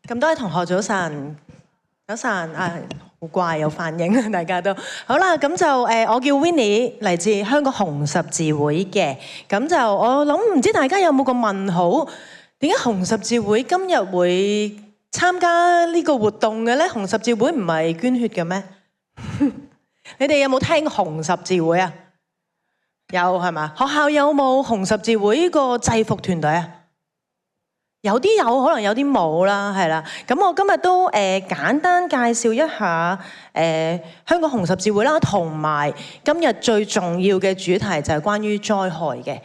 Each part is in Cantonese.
咁多位同學早晨，早晨啊，好怪有反應啊，大家都好啦。咁就我叫 Winnie， 嚟自香港紅十字會嘅。咁就我諗唔知大家有冇個問號，點解紅十字會今日會參加呢個活動嘅咧？紅十字會唔係捐血嘅咩？你哋有冇聽紅十字會啊？有係嘛？學校有冇紅十字會個制服團隊啊？有啲有，可能有啲冇啦，係啦。咁我今日都簡單介紹一下香港紅十字會啦，同埋今日最重要嘅主題就係關於災害嘅。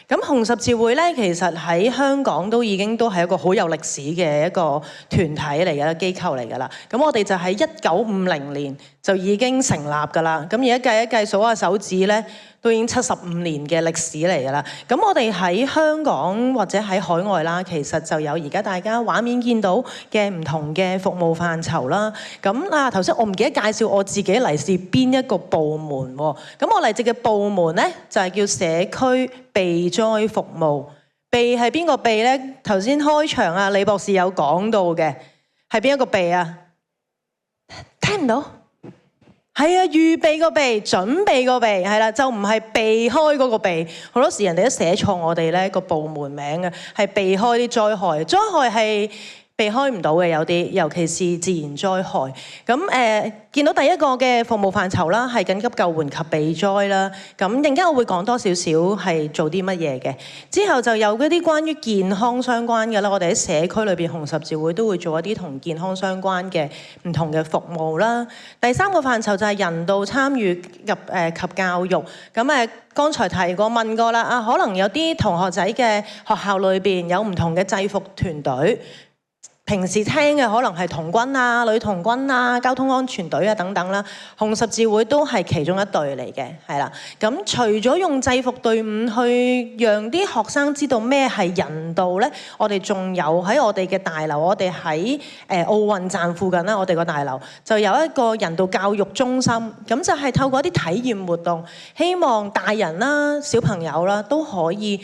咁紅十字會咧，其實喺香港都已經都係一個好有歷史嘅一個團體嚟嘅機構嚟㗎啦。咁我哋就喺1950年就已經成立㗎啦。咁而家計一計數下手指咧，都已經75年嘅歷史嚟㗎啦。咁我哋喺香港或者喺海外啦，其實就有而家大家畫面見到嘅唔同嘅服務範疇啦。咁啊，頭先我唔記得介紹我自己嚟自邊一個部門喎。咁我嚟自嘅部門咧，就係叫社區避災服務。避係邊個避咧？頭先開場啊，李博士有講到嘅，係邊一個避啊？聽唔到？係啊，預備個備，準備個備，係啦，就唔係避開嗰個避。好多時人哋都寫錯我哋咧個部門名嘅，係避開啲災害。災害係避開唔到嘅，有啲，尤其是自然災害。咁見到第一個嘅服務範疇啦，係緊急救援及避災啦。咁陣間我會講多少少係做啲乜嘢嘅。之後就有嗰啲關於健康相關嘅啦。我哋喺社區裏邊紅十字會都會做一啲同健康相關嘅唔同嘅服務啦。第三個範疇就係人道參與及教育。咁剛才提過問過啦，啊可能有啲同學仔嘅學校裏邊有唔同嘅制服團隊。平時聽嘅可能係童軍啊、女童軍啊、交通安全隊啊等等啦，紅十字會都係其中一隊嚟嘅，係啦。咁除咗用制服隊伍去讓啲學生知道咩係人道咧，我哋仲有喺我哋嘅大樓，我哋喺奧運站附近啦，我哋個大樓就有一個人道教育中心，咁就係透過一啲體驗活動，希望大人啦、小朋友啦都可以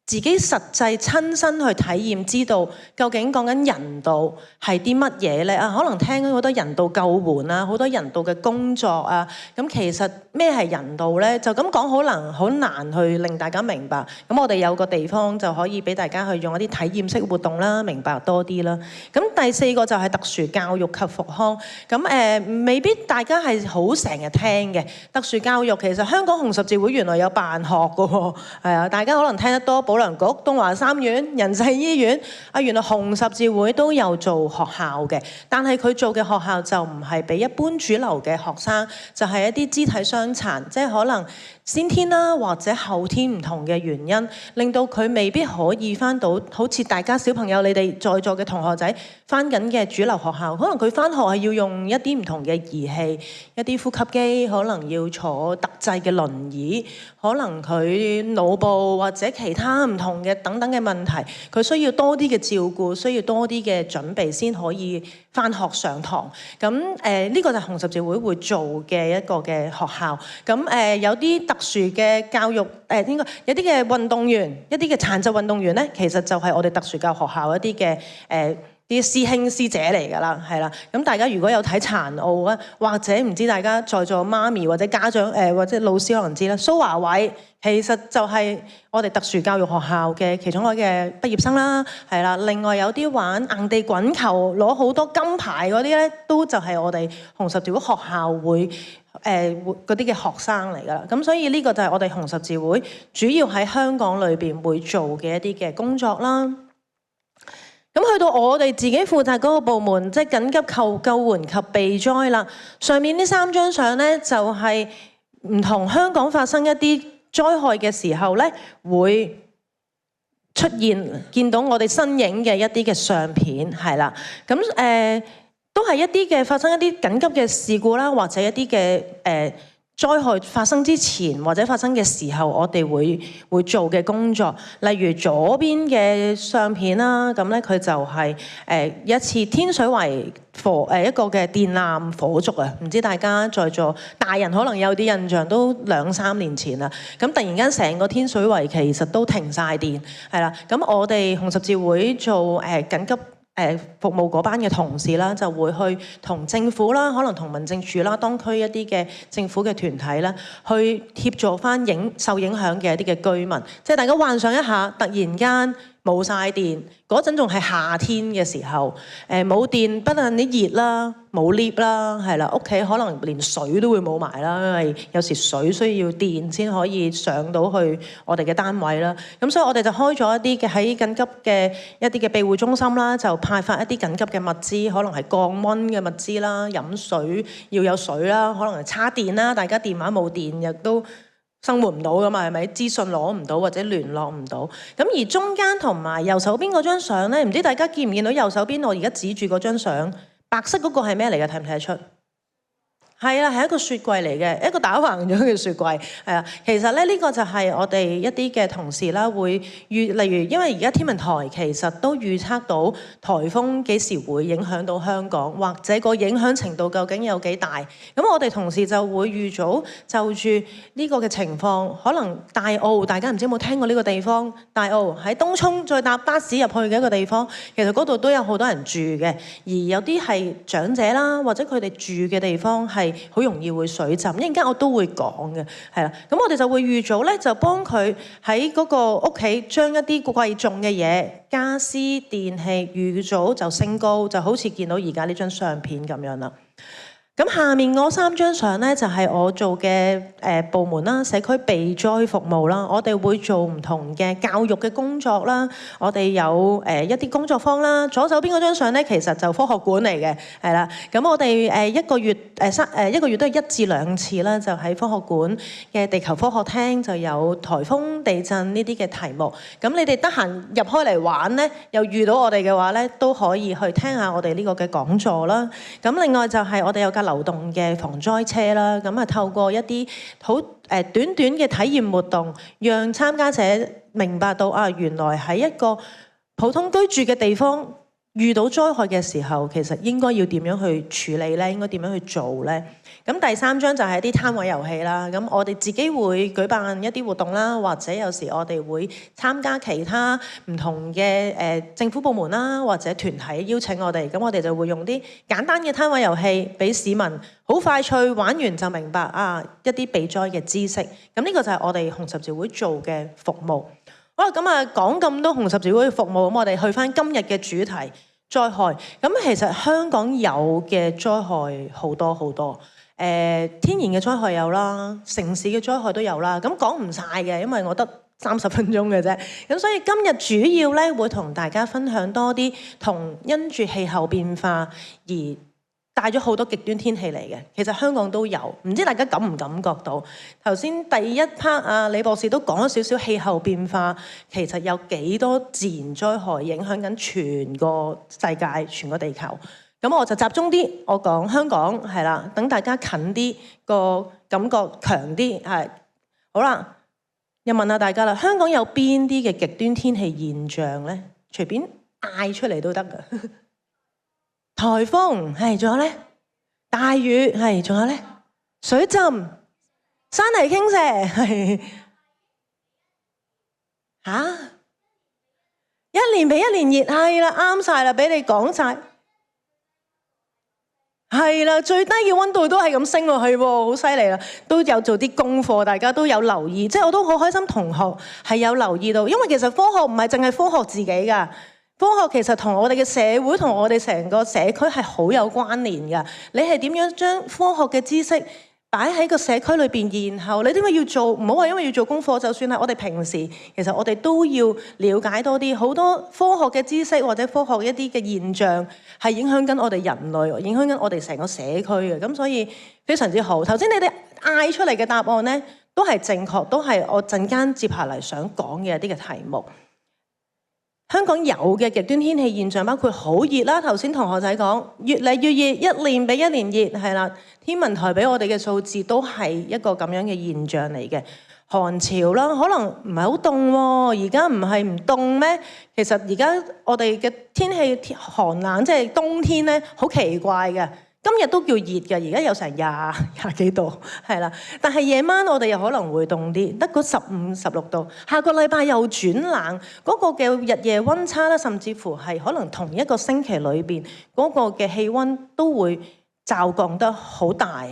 自己實際親身去體驗，知道究竟講緊人道係啲乜嘢咧？啊，可能聽咗好多人道救援啊，好多人道嘅工作啊。咁其實咩係人道咧？就咁講可能好難去令大家明白。咁我哋有個地方就可以俾大家去用一啲體驗式活動啦，明白多啲啦。咁第四個就係特殊教育及復康。咁未必大家係好成日聽嘅特殊教育。其實香港紅十字會原來有辦學㗎喎，係啊，大家可能聽得多保良局、東華三院、仁濟醫院啊，原來紅十字會都有做學校嘅，但係佢做嘅學校就唔係俾一般主流嘅學生，就係一啲肢體傷殘，即係可能先天啦或者後天唔同嘅原因，令到佢未必可以返到好似大家小朋友你哋在座嘅同學仔返緊嘅主流學校，可能佢返學係要用一啲唔同嘅儀器，一啲呼吸機，可能要坐特製嘅輪椅，可能佢腦部或者其他唔同嘅等等嘅問題，佢需要多啲嘅照顧，需要多啲嘅準備先可以返學上堂。咁呢個就係紅十字會做嘅一個嘅學校。咁有啲特殊嘅教育應該有啲嘅運動員，一啲嘅殘疾運動員咧，其實就係我哋特殊教育學校一啲嘅啲師兄師姐嚟㗎啦，係啦。咁大家如果有睇殘奧啊，或者唔知大家在座媽咪或者家長或者老師可能知啦，蘇華偉其實就係我哋特殊教育學校嘅其中一個嘅畢業生啦，係啦。另外有啲玩硬地滾球攞好多金牌嗰啲咧，都就係我哋紅十字會學校會嗰啲嘅學生嚟㗎啦。咁所以呢個就係我哋紅十字會主要喺香港裏邊會做嘅一啲嘅工作啦。咁去到我哋自己負責嗰個部門，即係緊急救援及避災啦。上面呢3張相咧，就係唔同香港發生一啲災害嘅時候咧，會出現見到我哋身影嘅一啲嘅相片，係啦。咁都係一啲嘅發生一啲緊急嘅事故啦，或者一啲嘅災害發生之前或者發生嘅時候，我哋會做嘅工作，例如左邊嘅相片啦，咁咧佢就係一次天水圍一個嘅電纜火燭啊，唔知大家在座大人可能有啲印象，都2-3年前啦。咁突然間成個天水圍其實都停晒電，係啦。咁我哋紅十字會做緊急服務嗰班嘅同事啦，就會去同政府啦，可能同民政處啦、當區一啲嘅政府嘅團體啦，去協助翻受影響嘅一啲嘅居民。即係大家幻想一下，突然間冇晒電，嗰陣仲係夏天嘅時候，冇電，不但啲熱啦，冇 lift 啦，係啦，屋企可能連水都會冇埋啦，因為有時水需要電先可以上到去我哋嘅單位啦。咁所以我哋就開咗一啲嘅喺緊急嘅一啲嘅庇護中心啦，就派發一啲緊急嘅物資，可能係降溫嘅物資啦，飲水要有水啦，可能係叉電啦，大家電話冇電亦都生活唔到㗎嘛，係咪？資訊攞唔到或者聯絡唔到。咁而中間同埋右手邊嗰張相咧，唔知大家見唔見到右手邊我而家指住嗰張相，白色嗰個係咩嚟嘅？睇唔睇得出？係啦，係一個雪櫃嚟嘅，一個打橫咗嘅雪櫃。係啊，其實咧呢個就係我哋一啲嘅同事啦，會例如因為而家天文台其實都預測到颱風幾時會影響到香港，或者個影響程度究竟有幾大。咁我哋同事就會預早就住呢個嘅情況，可能大澳，大家唔知有冇聽過呢個地方？大澳喺東涌再搭巴士入去嘅一個地方，其實嗰度都有好多人住嘅，而有啲係長者啦，或者佢哋住嘅地方係好容易會水浸，一陣間我都會講嘅，係啦。咁我哋就會預早咧，就幫佢喺嗰個屋企將一啲貴重嘅嘢、家私、電器預早就升高，就好似見到而家呢張相片咁樣啦。咁下面嗰3張相咧，就係我做嘅部門啦，社區避災服務啦。我哋會做唔同嘅教育嘅工作啦。我哋有一啲工作坊啦。左手邊嗰張相咧，其實就科學館嚟嘅，係啦。咁我哋一個月一個月都係1至2次啦，就喺科學館嘅地球科學廳就有颱風、地震呢啲嘅題目。咁你哋得閒入開嚟玩咧，又遇到我哋嘅話咧，都可以去聽下我哋呢個嘅講座啦。咁另外就係我哋有架流動嘅防災車啦，咁啊透過一啲好短短嘅體驗活動，讓參加者明白到啊，原來喺一個普通居住嘅地方遇到災害嘅時候，其實應該要點樣去處理咧？應該點樣去做咧？咁第3張就係一啲攤位遊戲啦。咁我哋自己會舉辦一啲活動啦，或者有時我哋會參加其他唔同嘅政府部門啦，或者團體邀請我哋。咁我哋就會用啲簡單嘅攤位遊戲，俾市民好快脆玩完就明白啊一啲避災嘅知識。咁呢個就係我哋紅十字會做嘅服務。好啦，咁啊講咁多紅十字會嘅服務，咁我哋去返今日嘅主題災害。咁其實香港有嘅災害好多好多。天然嘅災害有啦，城市嘅災害都有啦。咁講唔晒嘅，因為我得30分鐘嘅啫。咁所以今日主要咧會同大家分享多啲同因住氣候變化而帶咗好多極端天氣嚟嘅。其實香港都有，唔知大家感唔感覺到？頭先第一 part 啊，李博士都講咗少少氣候變化，其實有幾多自然災害影響緊全個世界、全個地球。咁我就集中啲，我講香港係啦，等大家近啲，個感覺強啲係。好啦，又問下大家啦，香港有邊啲嘅極端天氣現象咧？隨便嗌出嚟都得㗎。颱風係，仲有咧大雨係，仲有咧水浸、山泥傾瀉係嚇，一年比一年熱係啦，啱晒啦，俾你講晒。係啦，最低嘅溫度都係咁升落去喎，好犀利啦！都有做啲功課，大家都有留意，即係我都好開心，同學係有留意到，因為其實科學唔係淨係科學自己㗎，科學其實同我哋嘅社會同我哋成個社區係好有關聯㗎。你係點樣將科學嘅知識擺喺個社區裏邊，然後你點解要做？唔好話因為要做功課，就算係我哋平時，其實我哋都要了解多啲好多科學嘅知識或者科學一啲嘅現象，係影響緊我哋人類，影響緊我哋成個社區嘅。咁所以非常之好。頭先你哋嗌出嚟嘅答案呢，都係正確，都係我陣間接下嚟想講嘅一啲嘅題目。香港有嘅極端天氣現象包括好熱啦，頭先同學仔講越嚟越熱，一年比一年熱，係啦。天文台俾我哋嘅數字都係一個咁樣嘅現象嚟嘅。寒潮啦，可能唔係好凍喎，而家唔係唔凍咩？其實而家我哋嘅天氣寒冷，即係冬天咧，好奇怪嘅。今日都叫熱嘅，而家有成廿幾度，係啦。但係夜晚我哋又可能會凍啲，得嗰15、16度。下個禮拜又轉冷，嗰個嘅日夜溫差咧，甚至乎係可能同一個星期裏邊嗰個嘅氣溫都會驟降得好大。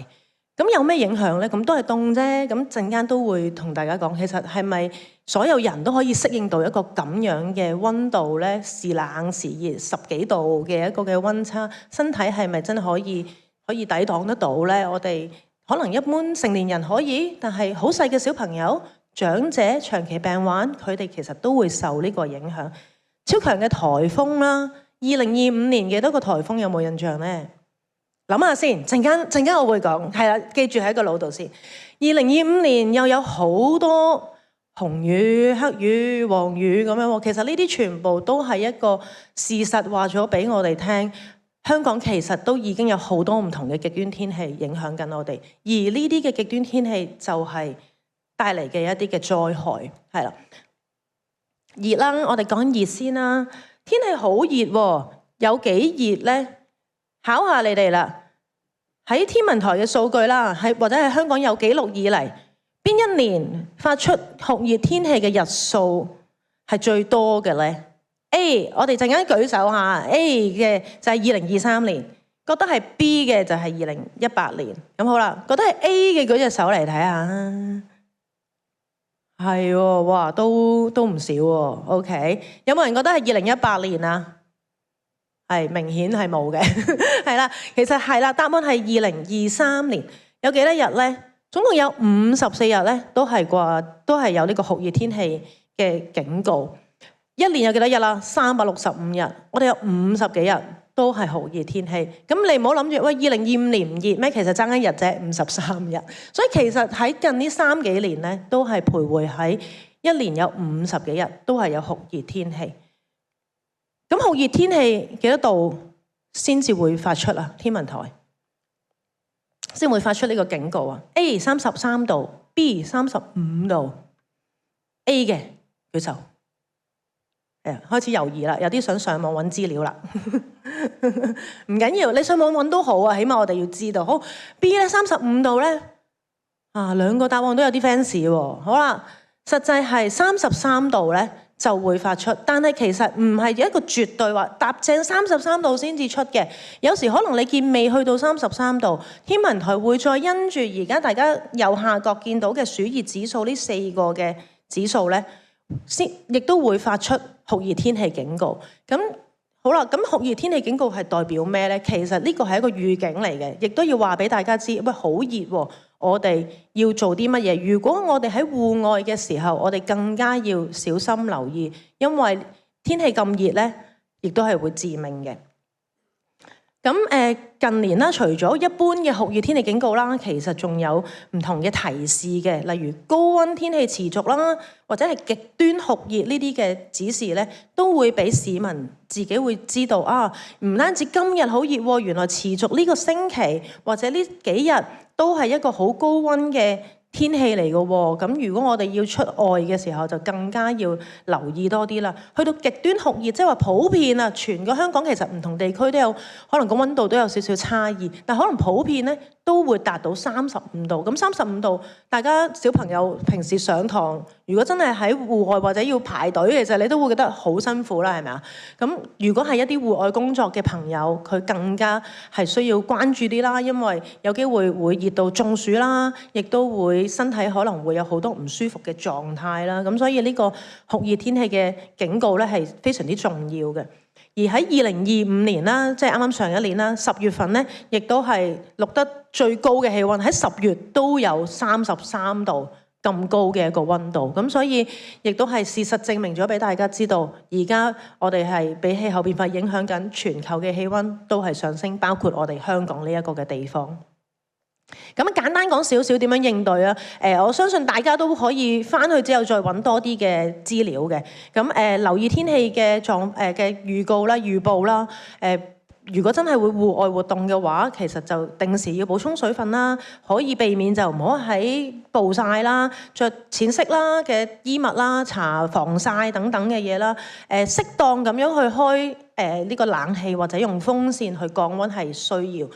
咁有咩影響咧？咁都係凍啫。咁陣間都會同大家講，其實係咪所有人都可以適應到一個咁樣嘅溫度咧？時冷時熱10幾度嘅一個嘅溫差，身體係咪真係可以抵擋得到咧？我哋可能一般成年人可以，但係好細嘅小朋友、長者、長期病患，佢哋其實都會受呢個影響。超強嘅颱風啦，2025年幾多個颱風有冇印象咧？諗下先，陣間我會講，係啦，記住喺個腦度先。2025年又有好多紅雨、黑雨、黃雨咁樣喎。其實呢啲全部都係一個事實話咗俾我哋聽。香港其實都已經有好多唔同嘅極端天氣影響緊我哋，而呢啲嘅極端天氣就係帶嚟嘅一啲嘅災害，係啦。熱啦，我哋講熱先啦。天氣好熱喎，有幾熱呢？考下你哋啦，喺天文台嘅數據啦，或者係香港有記錄以嚟，邊一年發出酷熱天氣嘅日數係最多嘅呢？ A， 我哋陣間舉手下 A 嘅就係2023年，覺得係 B 嘅就係2018年。咁好啦，覺得係 A 嘅舉隻手嚟睇下。係喎，哇，都唔少喎。OK， 有冇人覺得係2018年啊？係明顯係冇嘅，係啦，其實係啦，答案係2023年，有幾多日呢？總共有54日呢，都係有呢個酷熱天氣嘅警告。一年有幾多日啦？365日，我哋有50幾日都係酷熱天氣。咁你唔好諗住喂2025年唔熱咩？其實爭一日啫，53日。所以其實喺近呢3幾年呢，都係徘徊喺一年有50幾日都係有酷熱天氣。咁酷熱天氣幾多度先至會發出啊？天文台先會發出呢個警告啊 ？A 33度 ，B 35度 ，A 嘅舉手。開始猶豫啦，有啲想上網揾資料啦。唔緊要，你上網揾都好啊，起碼我哋要知道。好 B 咧35度咧，兩個答案都有啲 fancy 喎。好啦，實際係33度咧就會發出，但係其實唔係一個絕對話搭正33度先至出嘅。有時可能你見未去到33度，天文台會再因住而家大家右下角見到嘅暑熱指數呢4個嘅指數咧，亦都會發出酷熱天氣警告。咁好啦，咁酷熱天氣警告係代表咩呢？其實呢個係一個預警嚟嘅，亦都要話俾大家知，喂，好熱喎，我哋要做啲乜嘢？如果我哋喺戶外嘅時候，我哋更加要小心留意，因為天氣咁熱呢，亦都係會致命嘅。咁近年啦，除咗一般嘅酷熱天氣警告啦，其實仲有唔同嘅提示嘅，例如高溫天氣持續啦，或者係極端酷熱呢啲嘅指示咧，都會俾市民自己會知道啊。唔單止今日好熱喎，原來持續呢個星期或者呢幾日都係一個好高溫嘅天氣嚟嘅喎。咁如果我哋要出外嘅時候，就更加要留意多啲啦。去到極端酷熱，即係話普遍啊，全個香港其實唔同地區都有可能個溫度都有少少差異，但可能普遍咧都會達到35度。咁35度，大家小朋友平時上堂，如果真係喺戶外或者要排隊，其實你都會覺得好辛苦啦，係咪啊？咁如果係一啲戶外工作嘅朋友，佢更加係需要關注啲啦，因為有機會熱到中暑啦，亦都會身體可能會有好多唔舒服嘅狀態啦。咁所以呢個酷熱天氣嘅警告咧係非常之重要嘅。而喺2025年啦，即係啱啱上一年啦，10月份咧，亦都係錄得最高嘅氣溫，喺10月都有33度咁高嘅一個溫度。咁所以亦都係事實證明咗俾大家知道，而家我哋係俾氣候變化影響緊，全球嘅氣溫都係上升，包括我哋香港呢一個嘅地方。咁簡單講少少點樣應對啊？我相信大家都可以返去之後再揾多啲嘅資料嘅。咁留意天氣嘅嘅預告啦、預報啦。如果真係會戶外活動嘅話，其實就定時要補充水分啦。可以避免就唔好喺暴曬啦，着淺色啦嘅衣物啦，搽防曬等等嘅嘢啦。適當咁樣去開呢個冷氣或者用風扇去降溫係需要。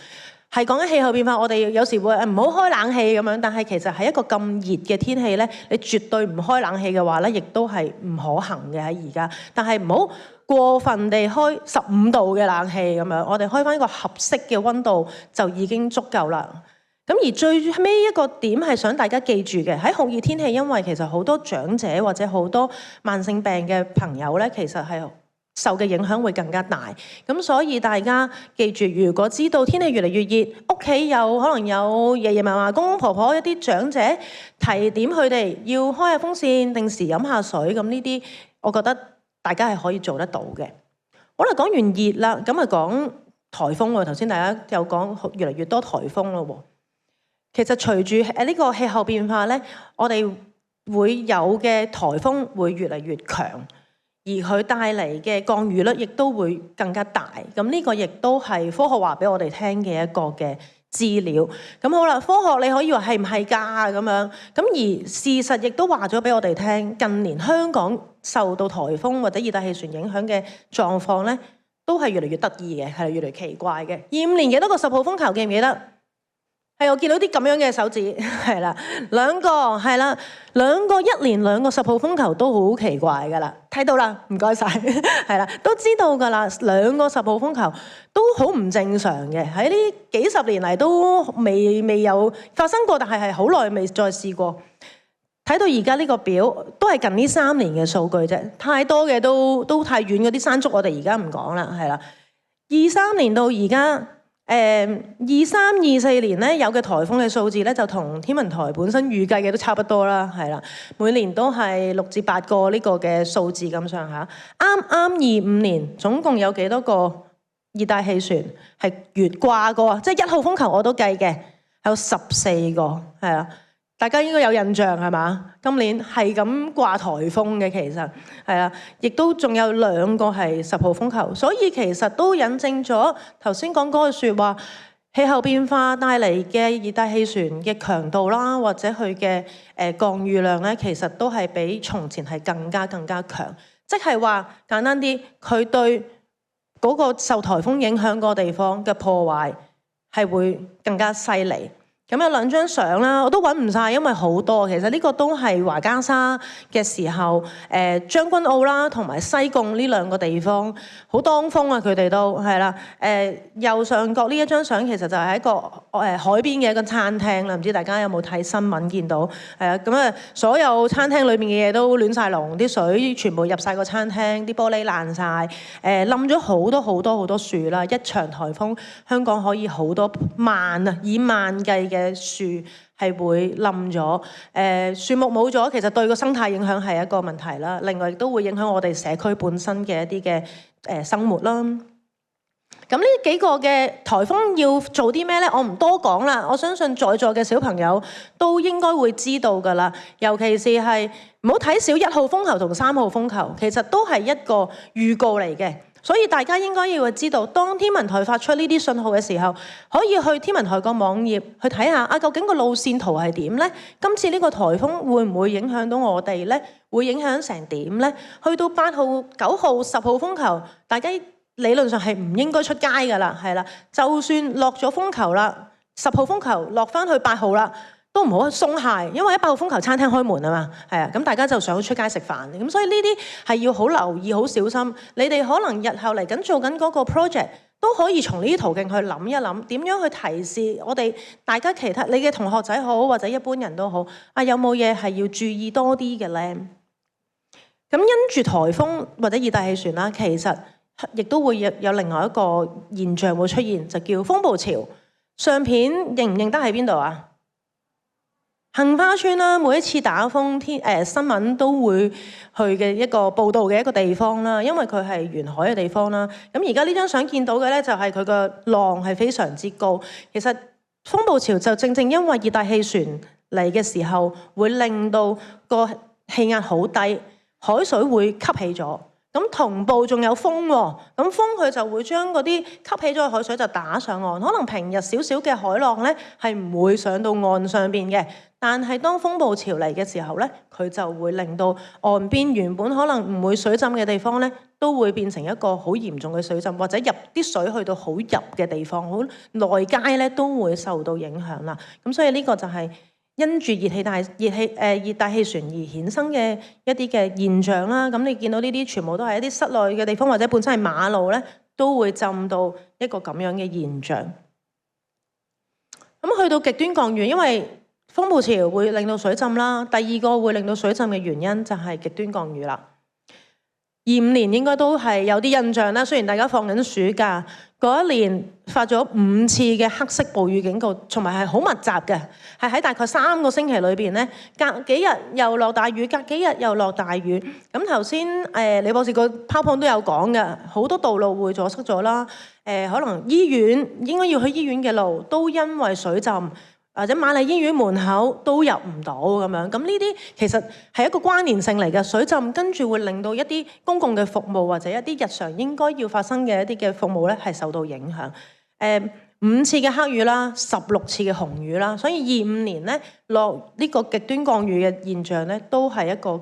係講緊氣候變化，我哋有時會唔好開冷氣咁樣，但係其實喺一個咁熱嘅天氣咧，你絕對唔開冷氣嘅話咧，亦都係唔可行嘅喺而家。但係唔好過分地開15度嘅冷氣咁樣，我哋開翻一個合適嘅溫度就已經足夠啦。咁而最尾一個點係想大家記住嘅，喺酷熱天氣，因為其實好多長者或者好多慢性病嘅朋友咧，其實係受嘅影響會更加大，咁所以大家記住，如果知道天氣越嚟越熱，屋企有可能有爺爺嫲嫲、公公婆婆一啲長者，提點佢哋要開下風扇，定時飲下水，咁呢啲我覺得大家係可以做得到嘅。好啦，講完熱啦，咁啊講颱風喎。頭先大家有講越嚟越多颱風咯喎。其實隨住呢個氣候變化咧，我哋會有嘅颱風會越嚟越強。而佢帶嚟嘅降雨率亦都會更加大，咁呢個亦都係科學話俾我哋聽嘅一個嘅資料。咁好啦，科學你可以話係唔係㗎咁樣？咁而事實亦都話咗俾我哋聽，近年香港受到颱風或者熱帶氣旋影響嘅狀況咧，都係越嚟越得意嘅，係越嚟越奇怪嘅。25年幾多個10號風球記唔記得？係我見到啲咁樣嘅手指，係啦，2個係啦，2個1年2個10號風球都好奇怪㗎啦，睇到啦，唔該晒，係啦，都知道㗎啦，2個10號風球都好唔正常嘅，喺呢幾十年嚟都未有發生過，但係好耐未再試過。睇到而家呢個表都係近呢3年嘅數據啫，太多嘅都太遠嗰啲山竹，我哋而家唔講啦，係啦，23年到而家。23、24年咧有嘅颱風嘅數字咧，就同天文台本身預計嘅都差不多啦，係啦，每年都係6至8個呢個嘅數字咁上下。啱25年總共有幾多個熱帶氣旋係越掛過？即係1號風球我都計嘅，有14個，係啦。大家應該有印象係嘛？今年係咁掛颱風嘅，其實係啦，亦都仲有2個係10號風球，所以其實都引證咗頭先講嗰句説話，氣候變化帶嚟嘅熱帶氣旋嘅強度啦，或者佢嘅降雨量咧，其實都係比從前係更加強。即係話簡單啲，佢對嗰個受颱風影響個地方嘅破壞係會更加犀利。咁有2張相啦，我都揾唔晒，因為好多。其實呢個都係華嘉沙嘅時候，將軍澳啦同埋西貢呢2個地方好當風啊，佢哋都係啦。右上角呢一張相其實就係一個海邊嘅一個餐廳啦，唔知大家有冇睇新聞見到？係啊，咁啊所有餐廳裏面嘅嘢都亂晒龍，啲水全部入晒個餐廳，啲玻璃爛晒，冧咗好多樹啦。一場颱風，香港可以好多萬啊，以萬計嘅樹係會冧咗，樹木冇咗，其實對個生態影響係一個問題啦。另外亦都會影響我哋社區本身嘅一啲嘅生活啦。咁呢幾個嘅颱風要做啲咩呢？我唔多講啦。我相信在座嘅小朋友都應該會知道㗎啦。尤其是係唔好睇小1號風球同3號風球，其實都係一個預告嚟嘅。所以大家應該要知道，當天文台發出呢啲信號嘅時候，可以去天文台個網頁去睇下究竟個路線圖係點呢？今次呢個颱風會唔會影響到我哋呢？會影響成點呢？去到8號、9號、10號風球，大家理論上係唔應該出街㗎啦，係啦。就算落咗風球啦，10號風球落返去8號啦，都唔好鬆懈，因為8號風球餐廳開門啊嘛，係啊，咁大家就想出街食飯，咁所以呢啲係要好留意、好小心。你哋可能日後嚟緊做緊嗰個 project，都可以從呢啲途徑去諗一諗，點樣去提示我哋大家其他你嘅同學仔好，或者一般人都好，有冇嘢係要注意多啲嘅咧？咁因住颱風或者熱帶氣旋啦，其實亦都會有另外一個現象會出現，就叫風暴潮。相片認唔認得喺邊度啊？杏花村啦，每一次打風新聞都會去嘅一個報導嘅一個地方啦，因為佢係沿海嘅地方啦。咁而家呢張相見到嘅咧，就係佢個浪係非常之高。其實風暴潮就正正因為熱帶氣旋嚟嘅時候，會令到個氣壓好低，海水會吸起咗。咁同步仲有風喎，咁風佢就會將嗰啲吸起咗嘅海水就打上岸。可能平日少少嘅海浪咧係唔會上到岸上邊嘅。但係當風暴潮嚟嘅時候咧，佢就會令到岸邊原本可能唔會水浸嘅地方咧，都會變成一個好嚴重嘅水浸，或者入啲水去到好入嘅地方，好內街咧都會受到影響啦。咁所以呢個就係因住熱帶氣旋而衍生嘅一啲嘅現象啦。咁你見到呢啲全部都係一啲室內嘅地方，或者本身係馬路咧，都會浸到一個咁樣嘅現象。咁去到極端降雨，因為風暴潮會令到水浸啦。第二個會令到水浸嘅原因就係極端降雨啦。25年應該都係有啲印象啦。雖然大家放緊暑假，嗰一年發咗5次嘅黑色暴雨警告，同埋係好密集嘅，係喺大概3個星期裏邊咧，隔幾日又落大雨，隔幾日又落大雨。咁頭先李博士個 PowerPoint 都有講嘅，好多道路會阻塞咗啦。可能醫院應該要去醫院嘅路都因為水浸，或者瑪麗醫院門口都入唔到咁樣。咁呢啲其實係一個關聯性嚟嘅，水浸跟住會令到一啲公共嘅服務或者一啲日常應該要發生嘅一啲嘅服務咧係受到影響。5次嘅黑雨啦，16次嘅紅雨啦，所以25年咧落呢個極端降雨嘅現象咧都係一個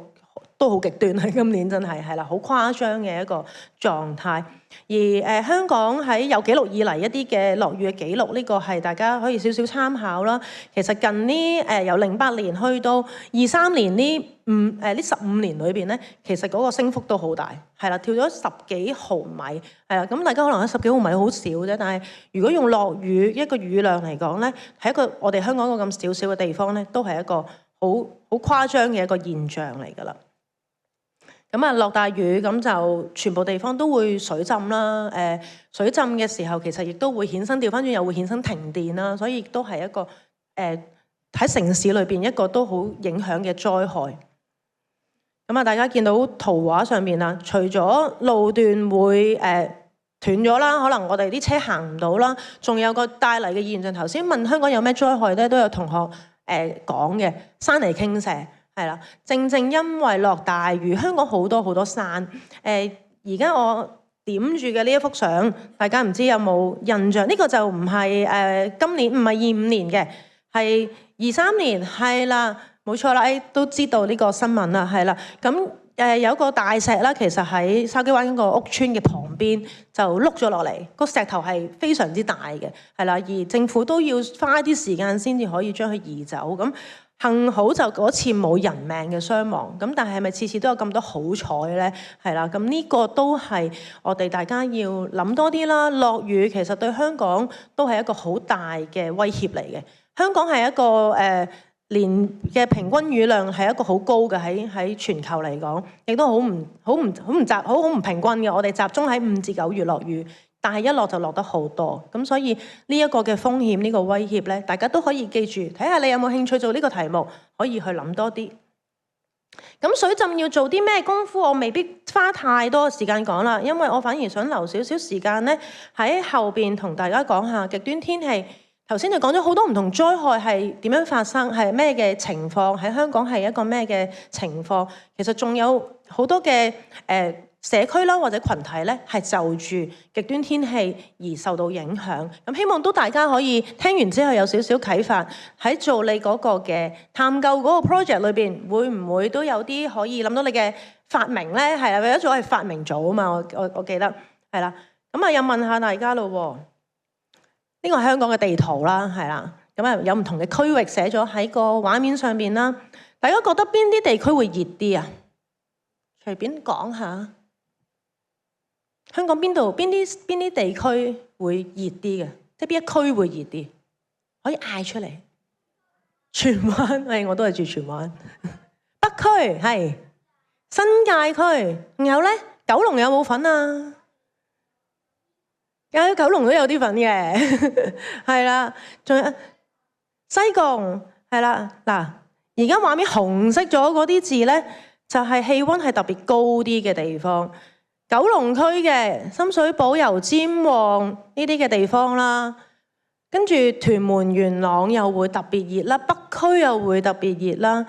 都好極端啊！今年真係啦，好誇張嘅一個狀態。而香港喺有記錄以嚟一啲嘅落雨嘅記錄，呢個係大家可以少少參考啦。其實近呢由08年去到23年呢15年裏邊咧，其實嗰個升幅都好大，係啦，跳咗10幾毫米，係啦。咁大家可能10幾毫米好少啫，但係如果用落雨一個雨量嚟講咧，喺一個我哋香港一個咁少少嘅地方咧，都係一個好誇張嘅一個現象嚟㗎啦。咁啊，落大雨咁就全部地方都會水浸啦。水浸嘅時候，其實亦都會衍生調翻轉，又會衍生停電啦。所以亦都係一個喺城市裏邊一個都好影響嘅災害。咁啊，大家見到圖畫上面啊，除咗路段會斷咗啦，可能我哋啲車行唔到啦，仲有個帶嚟嘅現象。頭先問香港有咩災害咧，都有同學講嘅山泥傾瀉。係啦，正正因為落大雨，香港好多山。而家我點住嘅呢一幅相，大家唔知有冇印象？呢個就唔係今年，唔係25年嘅，係23年，係啦，冇錯啦，都知道呢個新聞啦，係啦。咁有個大石啦，其實喺筲箕灣一個屋村嘅旁邊就碌咗落嚟，個石頭係非常之大嘅，係啦，而政府都要花啲時間先至可以將佢移走咁。幸好就嗰次冇人命嘅傷亡，咁但係咪次次都有咁多好彩呢？係啦，咁呢個都係我哋大家要諗多啲啦。落雨其實對香港都係一個好大嘅威脅嚟嘅。香港係一個年嘅平均雨量係一個好高嘅，喺全球嚟講，亦都好唔平均嘅。我哋集中喺5至9月落雨。但係一落就落得好多，咁所以呢一個嘅風險，呢個威脅咧，大家都可以記住，睇下你有冇興趣做呢個題目，可以去諗多啲。咁水浸要做啲咩功夫，我未必花太多時間講啦，因為我反而想留少少時間咧喺後邊同大家講下極端天氣。頭先就講咗好多唔同災害係點樣發生，係咩嘅情況，喺香港係一個咩嘅情況。其實仲有好多嘅社區啦，或者群體咧，係就住極端天氣而受到影響。咁希望都大家可以聽完之後有少少啟發，喺做你嗰個嘅探究嗰個 project 裏邊，會唔會都有啲可以諗到你嘅發明咧？係啊，為咗做係發明組啊嘛，我記得係啦。咁啊，又問下大家咯。呢個係香港嘅地圖啦，係啦。咁啊，有唔同嘅區域寫咗喺個畫面上邊啦。大家覺得邊啲地區會熱啲啊？隨便講下。香港邊啲地區會熱啲嘅？即係邊一區會熱啲？可以嗌出嚟。荃灣，我都係住荃灣。北區係新界區，仲有咧九龍有冇份啊？有九龍都有啲份嘅，係啦。仲有西貢係啦。嗱，而家畫面紅色咗嗰啲字咧，就係氣溫係特別高啲嘅地方。九龍區嘅深水埗、油尖旺呢啲嘅地方啦，跟住屯門、元朗又會特別熱啦，北區又會特別熱啦，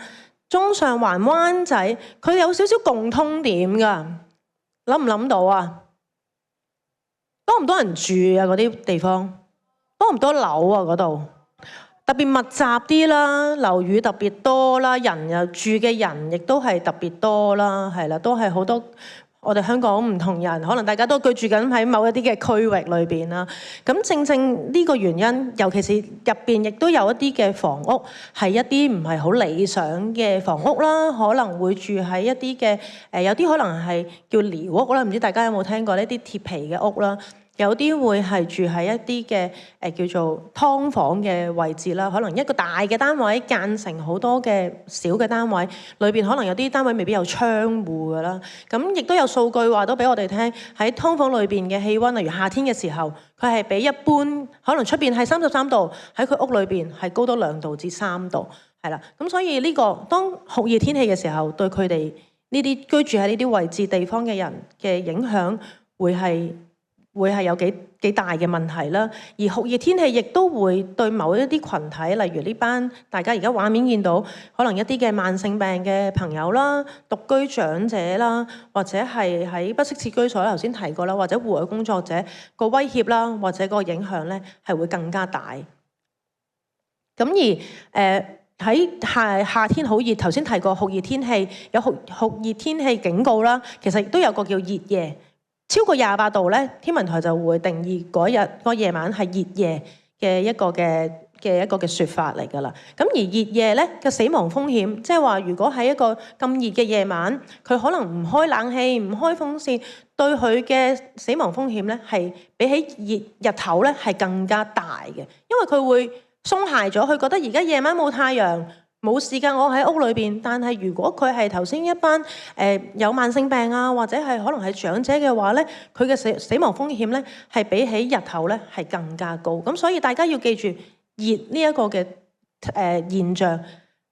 中上環、灣仔佢有少少共通點㗎，諗唔諗到啊？多唔多人住啊？嗰啲地方多唔多樓啊？嗰度特別密集啲啦，樓宇特別多啦，人又住嘅人亦都係特別多啦，係啦，都係好多我哋香港唔同人，可能大家都居住緊喺某一啲嘅區域裏邊啦。咁正正呢個原因，尤其是入邊亦都有一啲嘅房屋係一啲唔係好理想嘅房屋啦，可能會住喺一啲嘅有啲可能係叫寮屋啦，唔知大家有冇聽過呢啲鐵皮嘅屋啦？有啲會係住喺一啲嘅叫做劏房嘅位置啦，可能一個大嘅單位間成好多嘅小嘅單位，裏邊可能有啲單位未必有窗戶㗎啦。咁亦都有數據話都俾我哋聽，喺劏房裏邊嘅氣温，例如夏天嘅時候，佢係比一般可能出邊係33度，喺佢屋裏邊係高多2度至3度，係啦。咁所以呢個當酷熱天氣嘅時候，對佢哋呢啲居住喺呢啲位置地方嘅人嘅影響會係有幾大嘅問題啦，而酷熱天氣亦都會對某一啲群體，例如呢班大家而家畫面見到，可能一啲嘅慢性病嘅朋友啦、獨居長者啦，或者係喺不適切居所，頭先提過啦，或者戶外工作者個威脅啦，或者個影響咧係會更加大。咁而喺夏天好熱，頭先提過酷熱天氣有酷熱天氣警告啦，其實亦都有個叫熱夜。超過28度咧，天文台就會定義嗰日個夜晚係熱夜嘅一個嘅説法嚟㗎啦。咁而熱夜咧嘅死亡風險，即係話如果喺一個咁熱嘅夜晚，佢可能唔開冷氣、唔開風扇，對佢嘅死亡風險咧係比起日頭咧係更加大嘅，因為佢會鬆懈咗，佢覺得而家夜晚冇太陽。冇時間，我喺屋裏邊。但係如果佢係頭先一班有慢性病啊，或者係可能係長者嘅話咧，佢嘅死亡風險咧係比起日頭咧係更加高。咁所以大家要記住，熱呢一個嘅現象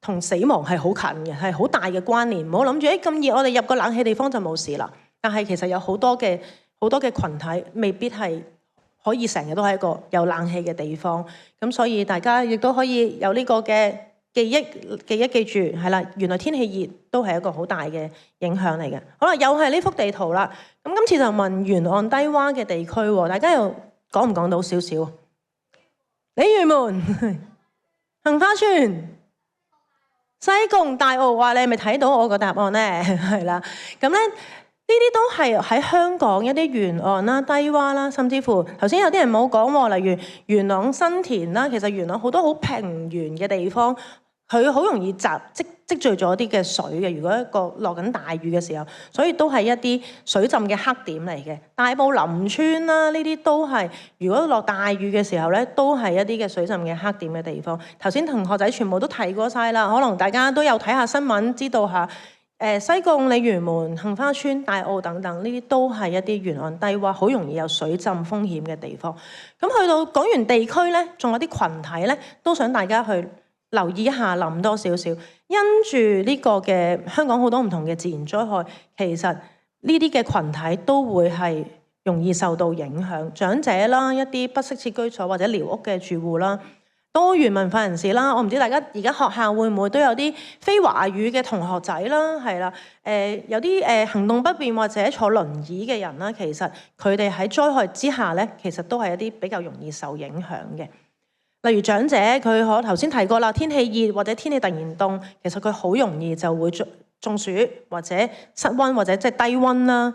同死亡係好近嘅，係好大嘅關聯。唔好諗住咁熱，我哋入個冷氣地方就冇事啦。但係其實有好多嘅群體未必係可以成日都喺一個有冷氣嘅地方。咁所以大家亦都可以有呢個嘅記住係啦，原來天氣熱都係一個好大嘅影響嚟嘅。好啦，又係呢幅地圖啦。咁今次就問沿岸低窪嘅地區，大家又講唔講到少少？鯉魚門、杏花村、西貢、大澳，話你係咪睇到我個答案呢？係啦，咁咧呢啲都係喺香港一啲沿岸啦、低窪啦，甚至乎頭先有啲人冇講喎，例如元朗新田啦，其實元朗好多好平原嘅地方。佢好容易積聚咗啲嘅水嘅，如果一個落緊大雨嘅時候，所以都係一啲水浸嘅黑點嚟嘅。大埔林村啦，呢啲都係如果落大雨嘅時候咧，都係一啲嘅水浸嘅黑點嘅地方。頭先同學仔全部都提過晒啦，可能大家都有睇下新聞，知道下西貢、鯉魚門、杏花村、大澳等等，呢啲都係一啲沿岸低窪，好容易有水浸風險嘅地方。咁去到講完地區咧，仲有啲群體咧，都想大家去留意一下，諗多少少，因住呢個嘅香港好多唔同嘅自然災害，其實呢啲嘅群體都會係容易受到影響。長者啦，一啲不適切居所或者寮屋嘅住戶啦，多元文化人士啦，我唔知大家而家學校會唔會都有啲非華語嘅同學仔啦，係啦，有啲行動不便或者坐輪椅嘅人啦，其實佢哋喺災害之下咧，其實都係一啲比較容易受影響嘅。例如長者，佢可頭先提過啦，天氣熱或者天氣突然凍，其實佢好容易就會中暑或者室溫或者即係低溫啦。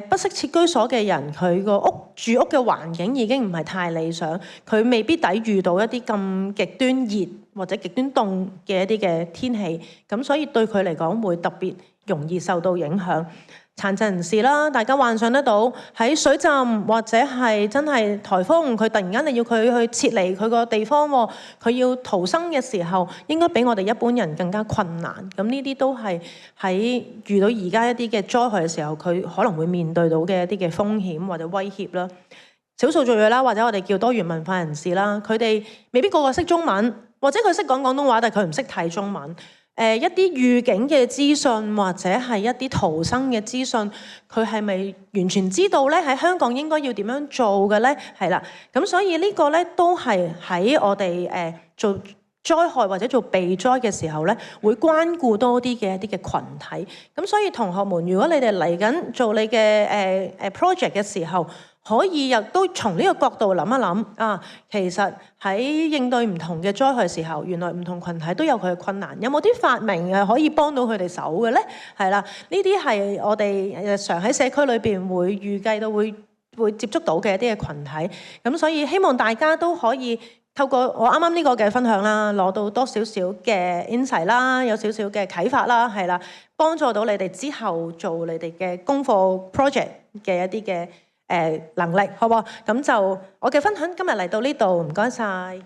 不適切居所嘅人，佢個住屋嘅環境已經唔係太理想，佢未必抵禦到一啲咁極端熱或者極端凍嘅一啲嘅天氣，咁所以對佢嚟講會特別容易受到影響。殘疾人士啦，大家幻想得到喺水浸或者係真係颱風，佢突然間你要佢去撤離佢個地方，佢要逃生嘅時候，應該比我哋一般人更加困難。咁呢啲都係喺遇到而家一啲嘅災害嘅時候，佢可能會面對到嘅一啲嘅風險或者威脅啦。少數族裔啦，或者我哋叫多元文化人士啦，佢哋未必個個識中文，或者佢識講廣東話，但係佢唔識睇中文。一啲預警嘅資訊或者係一啲逃生嘅資訊，佢係咪完全知道咧？喺香港應該要點樣做嘅咧？係啦，咁所以呢個咧都係喺我哋做災害或者做避災嘅時候咧，會關顧多啲嘅一啲嘅群體。咁所以同學們，如果你哋嚟緊做你嘅project 嘅時候，可以亦都從呢個角度諗一諗啊，其實喺應對唔同嘅災害時候，原來唔同群體都有佢嘅困難。有冇啲發明係可以幫到佢哋手嘅咧？係啦，呢啲係我哋日常喺社區裏邊會預計到會接觸到嘅一啲嘅群體。咁所以希望大家都可以透過我啱啱呢個嘅分享啦，攞到多少少嘅 insight 啦，有少少嘅啟發啦，係啦，幫助到你哋之後做你哋嘅功課 project 嘅一啲嘅能力，好唔好？咁就我嘅分享今日嚟到呢度，唔該晒。